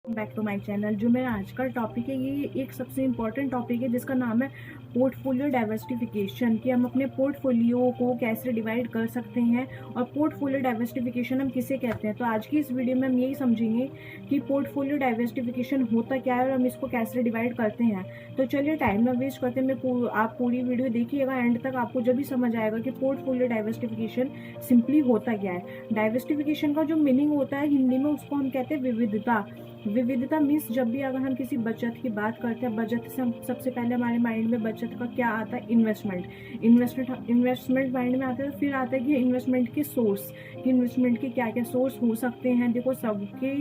Back to my channel. जो मेरा आज का टॉपिक है ये एक सबसे इम्पॉर्टेंट टॉपिक है जिसका नाम है पोर्टफोलियो डाइवर्सिफिकेशन, कि हम अपने पोर्टफोलियो को कैसे डिवाइड कर सकते हैं और पोर्टफोलियो डाइवर्सिफिकेशन हम किसे कहते हैं। तो आज की इस वीडियो में हम यही समझेंगे कि पोर्टफोलियो डाइवर्सिफिकेशन होता क्या है और हम इसको कैसे डिवाइड करते हैं। तो चलिए टाइम ना वेस्ट करते हैं, आप पूरी वीडियो देखिएगा एंड तक, आपको जब भी समझ आएगा कि पोर्टफोलियो डाइवर्सिफिकेशन सिंपली होता क्या है। डाइवर्सिफिकेशन का जो मीनिंग होता है हिंदी में उसको हम कहते हैं विविधता। विविधता मीन्स जब भी अगर हम किसी बचत की बात करते हैं, बचत से हम सबसे पहले हमारे माइंड में बचत का क्या आता है, इन्वेस्टमेंट माइंड में आता है। फिर आता है कि इन्वेस्टमेंट के सोर्स, कि इन्वेस्टमेंट के क्या क्या सोर्स हो सकते हैं। देखो सबके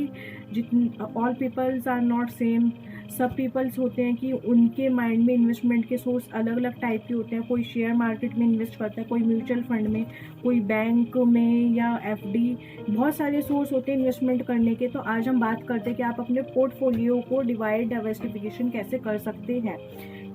जितने all peoples are not same, सब पीपल्स होते हैं कि उनके माइंड में इन्वेस्टमेंट के सोर्स अलग अलग टाइप के होते हैं। कोई शेयर मार्केट में इन्वेस्ट करता है, कोई म्यूचुअल फंड में, कोई बैंक में या एफडी, बहुत सारे सोर्स होते हैं इन्वेस्टमेंट करने के। तो आज हम बात करते हैं कि आप अपने पोर्टफोलियो को डिवाइड डाइवर्सिफिकेशन कैसे कर सकते हैं,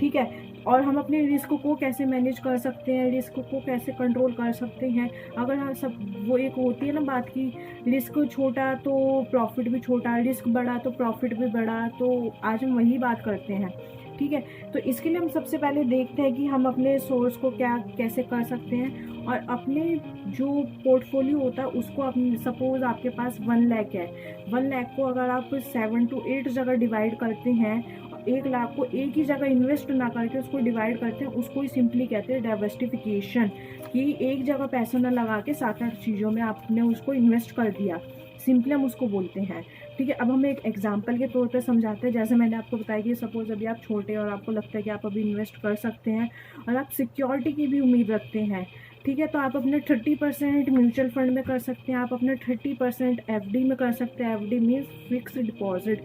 ठीक है। और हम अपने रिस्क को कैसे मैनेज कर सकते हैं, रिस्क को कैसे कंट्रोल कर सकते हैं। अगर हम सब वो एक होती है ना बात की, रिस्क छोटा तो प्रॉफिट भी छोटा, रिस्क बड़ा तो प्रॉफिट भी बड़ा। तो आज हम वही बात करते हैं, ठीक है। तो इसके लिए हम सबसे पहले देखते हैं कि हम अपने सोर्स को क्या कैसे कर सकते हैं। और अपने जो पोर्टफोलियो होता है उसको अपने, सपोज आपके पास 1 लाख है, 1 लाख को अगर आप 7 to 8 जगह डिवाइड करते हैं, 1 लाख को एक ही जगह इन्वेस्ट ना करके उसको डिवाइड करते हैं, उसको ही सिंपली कहते हैं डाइवर्सिफिकेशन। कि एक जगह पैसा ना लगा के 7-8 चीज़ों में आपने उसको इन्वेस्ट कर दिया, सिंपली हम उसको बोलते हैं, ठीक है। अब हम एक एग्जांपल के तौर पे समझाते हैं। जैसे मैंने आपको बताया कि सपोज अभी आप छोटे और आपको लगता है कि आप अभी इन्वेस्ट कर सकते हैं और आप सिक्योरिटी की भी उम्मीद रखते हैं, ठीक है। तो आप अपने 30% म्यूचुअल फंड में कर सकते हैं, आप अपने 30% एफडी में कर सकते हैं, एफडी मीन्स फिक्स्ड डिपॉजिट,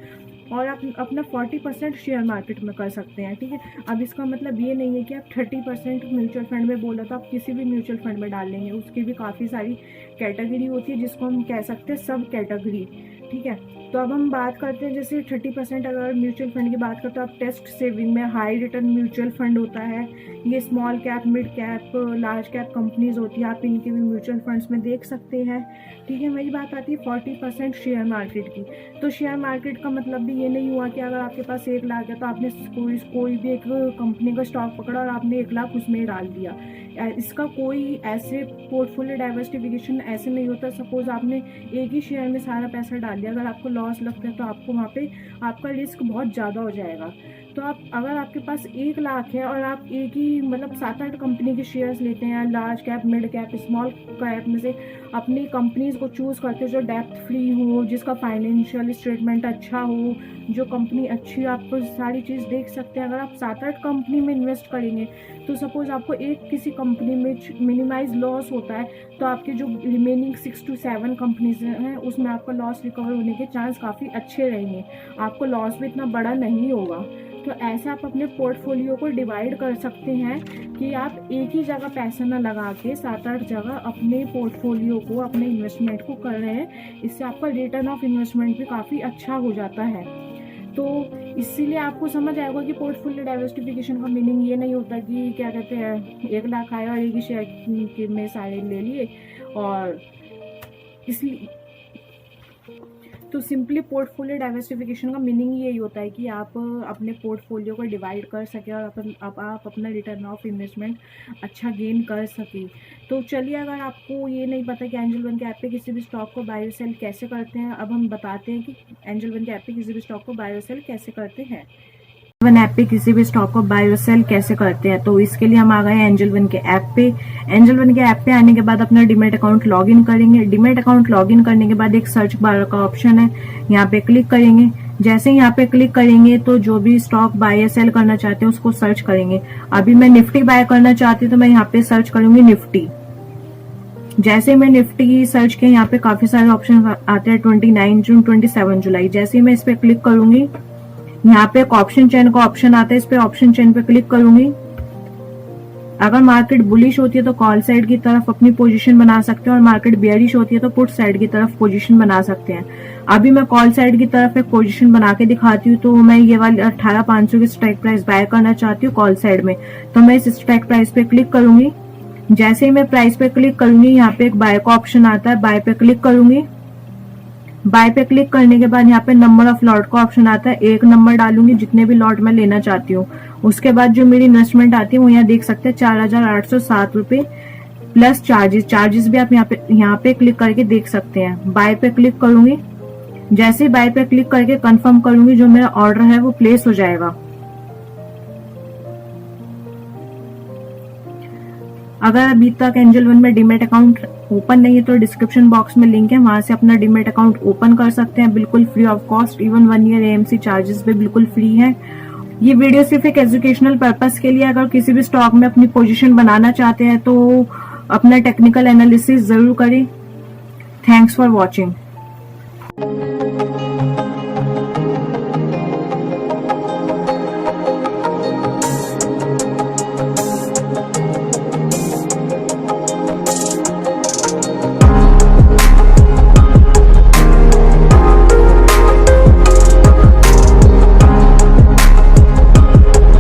और आप अपना 40% शेयर मार्केट में कर सकते हैं, ठीक है। अब इसका मतलब ये नहीं है कि आप 30% म्यूचुअल फंड में बोला तो आप किसी भी म्यूचुअल फंड में डाल लेंगे। उसकी भी काफ़ी सारी कैटेगरी होती है जिसको हम कह सकते हैं सब कैटेगरी, ठीक है। तो अब हम बात करते हैं जैसे 30% अगर म्यूचुअल फंड की बात करते हैं, आप टेस्ट सेविंग में हाई रिटर्न म्यूचुअल फंड होता है। ये small cap, mid cap, large cap companies होती है, आप इनके भी म्यूचुअल फंड्स में देख सकते हैं, ठीक है। मेरी बात आती है 40% शेयर मार्केट की। तो शेयर मार्केट का मतलब भी ये नहीं हुआ कि अगर आपके पास 1 लाख है तो आपने कोई भी एक कंपनी का स्टॉक पकड़ा और आपने 1 लाख उसमें डाल दिया। इसका कोई ऐसे पोर्टफोलियो डाइवर्सिफिकेशन ऐसे नहीं होता। सपोज आपने एक ही शेयर में सारा पैसा डाल दिया, अगर आपको लॉस लगता है तो आपको वहाँ पे आपका रिस्क बहुत ज़्यादा हो जाएगा। तो आप अगर आपके पास 1 लाख है और आप एक ही मतलब 7-8 कंपनी के शेयर्स लेते हैं, large cap, mid cap, small cap में से अपनी कंपनीज को चूज़ करते हैं जो डेप्थ फ्री हो, जिसका फाइनेंशियल स्टेटमेंट अच्छा हो, जो कंपनी अच्छी हो, आपको सारी चीज़ देख सकते हैं। अगर आप 7-8 कंपनी में इन्वेस्ट करेंगे तो सपोज आपको एक किसी कंपनी में मिनिमाइज लॉस होता है तो आपके जो रिमेनिंग 6 to 7 कंपनीज हैं उसमें आपका लॉस रिकवर होने के चांस काफ़ी अच्छे रहेंगे, आपको लॉस भी इतना बड़ा नहीं होगा। तो ऐसे आप अपने पोर्टफोलियो को डिवाइड कर सकते हैं कि आप एक ही जगह पैसा ना लगा के 7-8 जगह अपने पोर्टफोलियो को, अपने इन्वेस्टमेंट को कर रहे हैं। इससे आपका रिटर्न ऑफ इन्वेस्टमेंट भी काफ़ी अच्छा हो जाता है। तो इसीलिए आपको समझ आएगा कि पोर्टफोलियो डाइवर्सिफिकेशन का मीनिंग ये नहीं होता कि क्या कहते हैं 1 लाख आया और एक ही शेयर में सारे ले लिए, और इसलिए तो सिंपली पोर्टफोलियो डाइवर्सिफिकेशन का मीनिंग यही होता है कि आप अपने पोर्टफोलियो को डिवाइड कर सकें और आप अपना रिटर्न ऑफ इन्वेस्टमेंट अच्छा गेन कर सकें। तो चलिए, अगर आपको ये नहीं पता कि एंजल वन के ऐप पे किसी भी स्टॉक को बाय और सेल कैसे करते हैं, अब हम बताते हैं कि एंजल वन के ऐप पे किसी भी स्टॉक को बाय और सेल कैसे करते हैं। वन ऐप पे किसी भी स्टॉक को बाय और सेल कैसे करते हैं, तो इसके लिए हम आ गए एंजल वन के ऐप पे। एंजल वन के ऐप पे आने के बाद अपना डीमैट अकाउंट लॉगिन करेंगे। डीमैट अकाउंट लॉगिन करने के बाद एक सर्च बार का ऑप्शन है, यहाँ पे क्लिक करेंगे। जैसे यहाँ पे क्लिक करेंगे तो जो भी स्टॉक बाय या सेल करना चाहते हैं उसको सर्च करेंगे। अभी मैं निफ्टी बाय करना चाहती हूँ तो मैं यहाँ पे सर्च करूंगी निफ्टी। जैसे मैं निफ्टी सर्च किया, यहाँ पे काफी सारे ऑप्शन आते हैं, 29 जून, 27 जुलाई। जैसे मैं इस पे क्लिक करूंगी, यहाँ पे एक ऑप्शन चेन का ऑप्शन आता है, इस पे ऑप्शन चेन पे क्लिक करूंगी। अगर मार्केट बुलिश होती है तो कॉल साइड की तरफ अपनी पोजीशन बना सकते हैं और मार्केट बेयरिश होती है तो पुट साइड की तरफ पोजीशन बना सकते हैं। अभी मैं कॉल साइड की तरफ एक पोजीशन बना के दिखाती हूँ। तो मैं ये वाली 18,500 की स्ट्राइक प्राइस बाय करना चाहती हूँ कॉल साइड में, तो मैं इस स्ट्राइक प्राइस पे क्लिक करूंगी। जैसे ही मैं प्राइस पे क्लिक करूंगी, यहाँ पे एक बाय का ऑप्शन आता है, बाय पे क्लिक करूंगी। बाय पे क्लिक करने के बाद यहाँ पे नंबर ऑफ लॉट का ऑप्शन आता है, एक नंबर डालूंगी जितने भी लॉट मैं लेना चाहती हूँ। उसके बाद जो मेरी इन्वेस्टमेंट आती है वो यहाँ देख सकते हैं 4,807 रुपए प्लस चार्जेस भी आप यहाँ पे क्लिक करके देख सकते हैं। बाय पे क्लिक करूंगी, जैसे ही बाय पे क्लिक करके कंफर्म करूंगी जो मेरा ऑर्डर है वो प्लेस हो जाएगा। अगर अभी तक एंजल वन में डीमेट अकाउंट ओपन नहीं है तो डिस्क्रिप्शन बॉक्स में लिंक है, वहां से अपना डीमेट अकाउंट ओपन कर सकते हैं बिल्कुल free of cost. Even 1 year AMC charges भी बिल्कुल फ्री है। ये वीडियो सिर्फ एक एजुकेशनल पर्पस के लिए, अगर किसी भी स्टॉक में अपनी पोजीशन बनाना चाहते हैं तो अपना टेक्निकल एनालिसिस जरूर करें। Thanks for watching.